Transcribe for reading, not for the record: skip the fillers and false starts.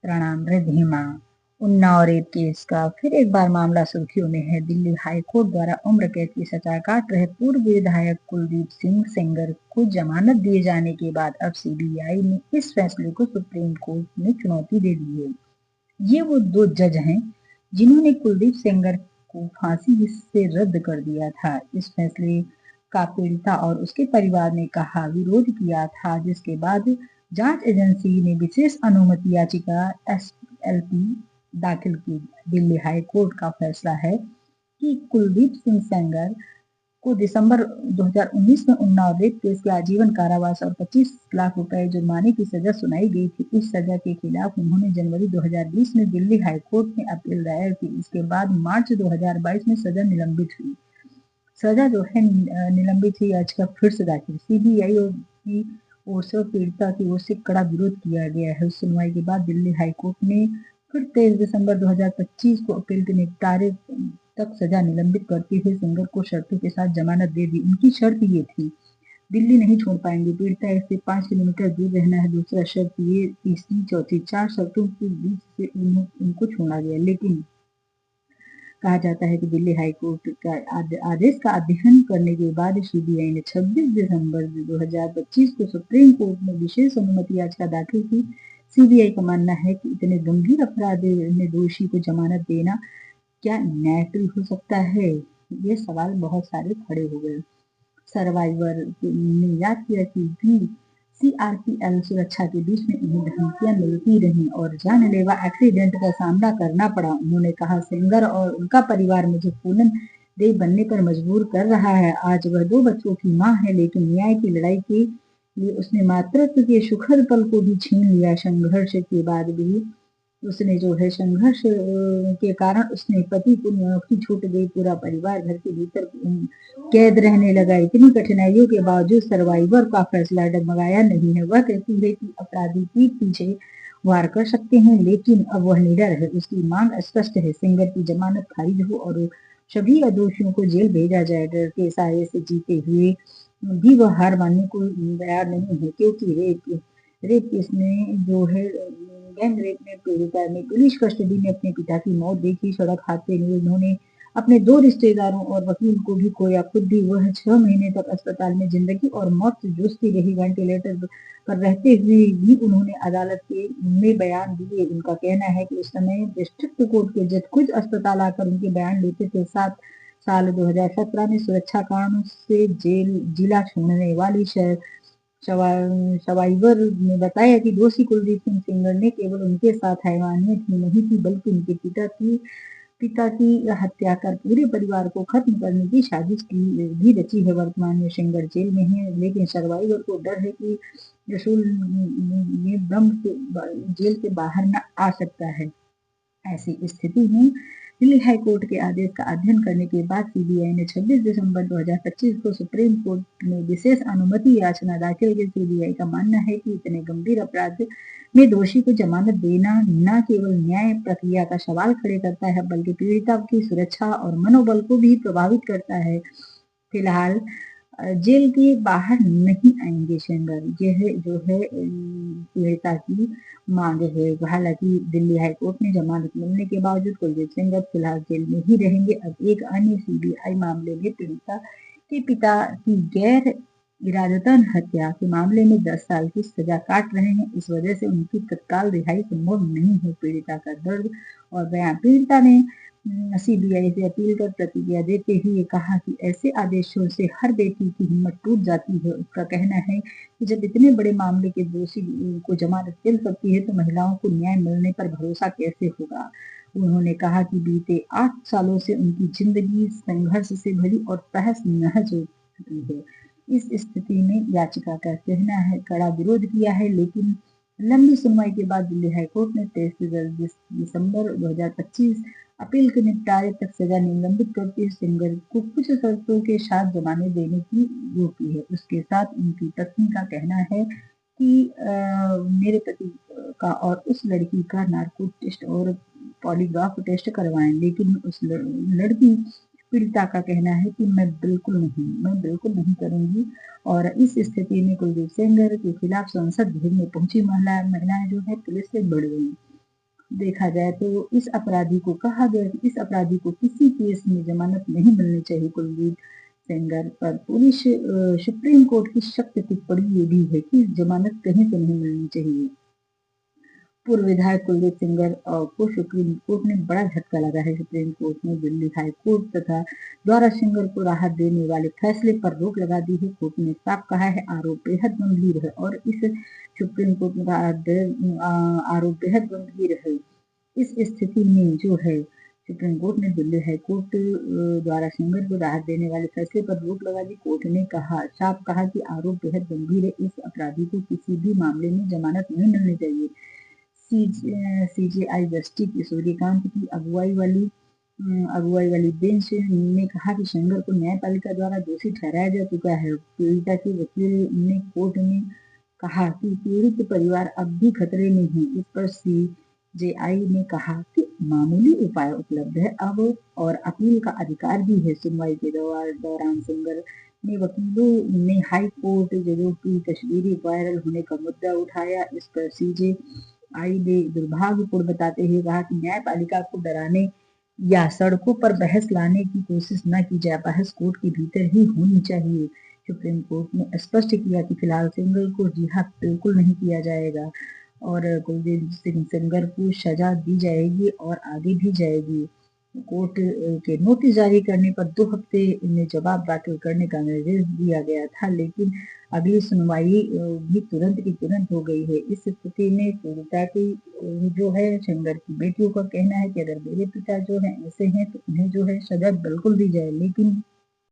प्रणाम Riddhima. Unnao rape case का फिर एक बार मामला सुर्खियों में है। दिल्ली हाई कोर्ट द्वारा उम्र कैद की सजा काट रहे पूर्व विधायक कुलदीप सिंह सेंगर को जमानत दिए जाने के बाद अब सीबीआई ने इस फैसले को सुप्रीम कोर्ट में चुनौती दे दी है। ये वो दो जज हैं जिन्होंने कुलदीप सेंगर को फांसी से रद्द कर दिया था। इस फैसले का पीड़िता और उसके परिवार ने कहा विरोध किया था, जिसके बाद जांच एजेंसी ने विशेष अनुमति याचिका एसएलपी दाखिल की। दिल्ली हाई कोर्ट का फैसला है कि कुलदीप सिंह सेंगर को दिसंबर 2019 में उन्नाव रेप केस के आजीवन कारावास और 25 लाख रुपए जुर्माने की सजा सुनाई गई थी। इस सजा के खिलाफ उन्होंने जनवरी 2020 में दिल्ली हाई कोर्ट में अपील दायर की। इसके बाद मार्च 2022 में सजा निलंबित हुई। सजा जो है निलंबित हुई, याचिका फिर से दाखिल। सीबीआई की ओर से और पीड़िता की ओर से कड़ा विरोध किया गया है। उस सुनवाई के बाद दिल्ली हाई कोर्ट ने फिर 23 दिसंबर 2025 को अपील के निपटारे तक सजा निलंबित करते हुए सिंगर को शर्तों के साथ जमानत दे दी। उनकी शर्त ये थी, दिल्ली नहीं छोड़ पाएंगे, पीड़िता से 5 किलोमीटर दूर रहना है। दूसरा शर्त ये, तीसरी, चौथी, 4 शर्तों के बीच से उनको छोड़ा गया। लेकिन कहा जाता है कि दिल्ली हाई कोर्ट का आदेश का अध्ययन करने के बाद सीबीआई ने 26 दिसंबर 2025 को सुप्रीम कोर्ट में विशेष अनुमति याचिका दाखिल की। सीबीआई का मानना है कि इतने गंभीर अपराध में दोषी को जमानत देना क्या न्यायप्रिय हो सकता है? ये सवाल बहुत सारे खड़े हो गए। सर्वाइवर ने याद किया कि सीआरपीएल सुरक्षा के बीच में उन्हें धमकियां मिलती रहीं और जानलेवा एक्सीडेंट का सामना करना पड़ा। उन्होंने कहा, सेंगर और उनका परिवार मुझे पूर्ण देव बनने पर मजबूर कर रहा है। आज वह 2 बच्चों की मां है, लेकिन न्याय की लड़ाई के लिए उसने मातृत्व के सुखद पल को भी छीन लिया। संघर्ष के बाद भी उसने जो है संघर्ष के कारण उसने पति को नौकरी छूट गई, पूरा परिवार घर के भीतर कैद रहने लगा। इतनी कठिनाइयों के बावजूद सर्वाइवर का फैसला डगमगाया नहीं है। वह कहती है कि अपराधी पीठ पीछे वार कर सकते हैं, लेकिन अब वह निडर है। उसकी मांग स्पष्ट है, सेंगर की जमानत खारिज हो और सभी दोषियों को जेल भेजा जाए। डर के साये से जीते हुए भी वह हार मानने को तैयार नहीं है, क्योंकि रेप केस में जो है गैंग रेप में पीड़िता ने पुलिस कस्टडी में अपने पिता की मौत देखी। सड़क हादसे में उन्होंने अपने 2 रिश्तेदारों और वकील को भी खोया। खुद भी वह 6 महीने तक अस्पताल में जिंदगी और मौत से जूझती रही। वेंटिलेटर पर रहते हुए भी उन्होंने अदालत में बयान दिए। उनका कहना है कि उस समय डिस्ट्रिक्ट कोर्ट के जज खुद अस्पताल आकर उनके बयान लेते थे। 7 साल 2017 में सुरक्षा कारणों से जिला छोड़ने वाली सर्वाइवर ने बताया कि दोषी कुलदीप सिंह सेंगर ने केवल उनके साथ हैवानियत ही नहीं की, बल्कि उनके पिता की हत्या कर पूरे परिवार को खत्म करने की साजिश की भी रची है। वर्तमान में सेंगर जेल में है, लेकिन सर्वाइवर को डर है कि रसूल में दम से जेल से बाहर न आ सकता है। ऐसी स्थिति में दिल्ली हाई कोर्ट के आदेश का अध्ययन करने के बाद सीबीआई ने 26 दिसंबर 2025 को सुप्रीम कोर्ट में विशेष अनुमति याचना दाखिल की। सीबीआई का मानना है कि इतने गंभीर अपराध में दोषी को जमानत देना न केवल न्याय प्रक्रिया का सवाल खड़े करता है, बल्कि पीड़िता की सुरक्षा और मनोबल को भी प्रभावित करता है। फिलहाल जेल के बाहर नहीं आएंगे सेंगर, यह जो है पीड़िता की मांग है। हालांकि दिल्ली हाई कोर्ट ने जमानत मिलने के बावजूद कुलदीप सेंगर फिलहाल जेल में ही रहेंगे। अब एक अन्य सीबीआई मामले में पीड़िता के पिता की गैर इरादतन हत्या के मामले में 10 साल की सजा काट रहे हैं। इस वजह से उनकी तत्काल रिहाई संभव नहीं है। पीड़िता का दर्द और बयान। पीड़िता ने सीबीआई से अपील कर प्रतिक्रिया देते हुए कहा कि ऐसे आदेशों से हर बेटी की हिम्मत टूट जाती है। उसका कहना है कि जब इतने बड़े मामले के दोषी को जमानत मिल सकती है, तो महिलाओं को न्याय मिलने पर भरोसा कैसे होगा। उन्होंने कहा कि बीते 8 सालों से उनकी जिंदगी संघर्ष से भरी और तहस नहस हो चुकी है। इस स्थिति में याचिका का कहना है कड़ा विरोध किया है, लेकिन लंबी सुनवाई के बाद दिल्ली हाईकोर्ट ने 23 दिसंबर 2025 अपील के निपटारे तक सजा निलंबित करते हुए सेंगर को कुछ शर्तों के साथ जमानत देने की रोकी है। उसके साथ उनकी पत्नी का कहना है कि मेरे पति का और उस लड़की का नार्को टेस्ट और पॉलीग्राफ टेस्ट करवाएं, लेकिन उस लड़की पीड़िता का कहना है कि मैं बिल्कुल नहीं करूंगी। और इस स्थिति में कुलदीप सेंगर के खिलाफ संसद भवन में पहुंची महिलाएं जो है पुलिस से बढ़ गई। देखा जाए तो इस अपराधी को कहा गया कि इस अपराधी को किसी केस में जमानत नहीं मिलनी चाहिए। कुलदीप सेंगर पर सुप्रीम कोर्ट की सख्त टिप्पणी ये भी है कि जमानत कहीं से नहीं मिलनी चाहिए। पूर्व विधायक कुलदीप सेंगर को सुप्रीम कोर्ट ने बड़ा झटका लगा है। सुप्रीम कोर्ट ने दिल्ली हाई कोर्ट तथा द्वारा सेंगर को राहत देने वाले फैसले पर रोक लगा दी है। कोर्ट ने साफ कहा है आरोप बेहद गंभीर है और इस सुप्रीम कोर्ट ने कहा आरोप बेहद गंभीर है। इस स्थिति में जो है सुप्रीम कोर्ट ने दिल्ली हाई कोर्ट द्वारा सेंगर को राहत देने वाले फैसले पर रोक लगा दी। कोर्ट ने साफ कहा कि आरोप बेहद गंभीर है, इस अपराधी को किसी भी मामले में जमानत नहीं मिलनी चाहिए। सीजेआई जस्टिस सूर्यकांत की अगुवाई वाली बेंच ने कहा कि सेंगर को न्यायपालिका द्वारा दोषी ठहराया जा चुका है। पीड़िता के वकील ने कोर्ट में कहा कि पीड़ित परिवार अब भी खतरे में है। इस पर सीजेआई ने कहा कि मामूली उपाय उपलब्ध है अब और अपील का अधिकार भी है। सुनवाई के दौरान सेंगर ने वकीलों ने हाई कोर्ट जजों की तस्वीरें वायरल होने का मुद्दा उठाया। इस पर सीजेआई ने दुर्भाग्यपूर्ण बताते हुए कहा कि न्यायपालिका को डराने या सड़कों पर बहस लाने की कोशिश न की जाए, बहस कोर्ट के भीतर ही होनी चाहिए। सुप्रीम कोर्ट ने स्पष्ट किया कि फिलहाल सेंगर को रिहा बिल्कुल नहीं किया जाएगा और कुलदीप सिंह सेंगर को सजा दी जाएगी और आगे भी जाएगी। कोर्ट के नोटिस जारी करने पर 2 हफ्ते में जवाब दाखिल करने का निर्देश दिया गया था, लेकिन अगली सुनवाई भी तुरंत की तुरंत हो गई है। इस स्थिति में पीड़िता की जो है सेंगर की बेटियों का कहना है कि अगर मेरे पिता जो है ऐसे हैं तो उन्हें जो है सजा बिल्कुल दी जाए, लेकिन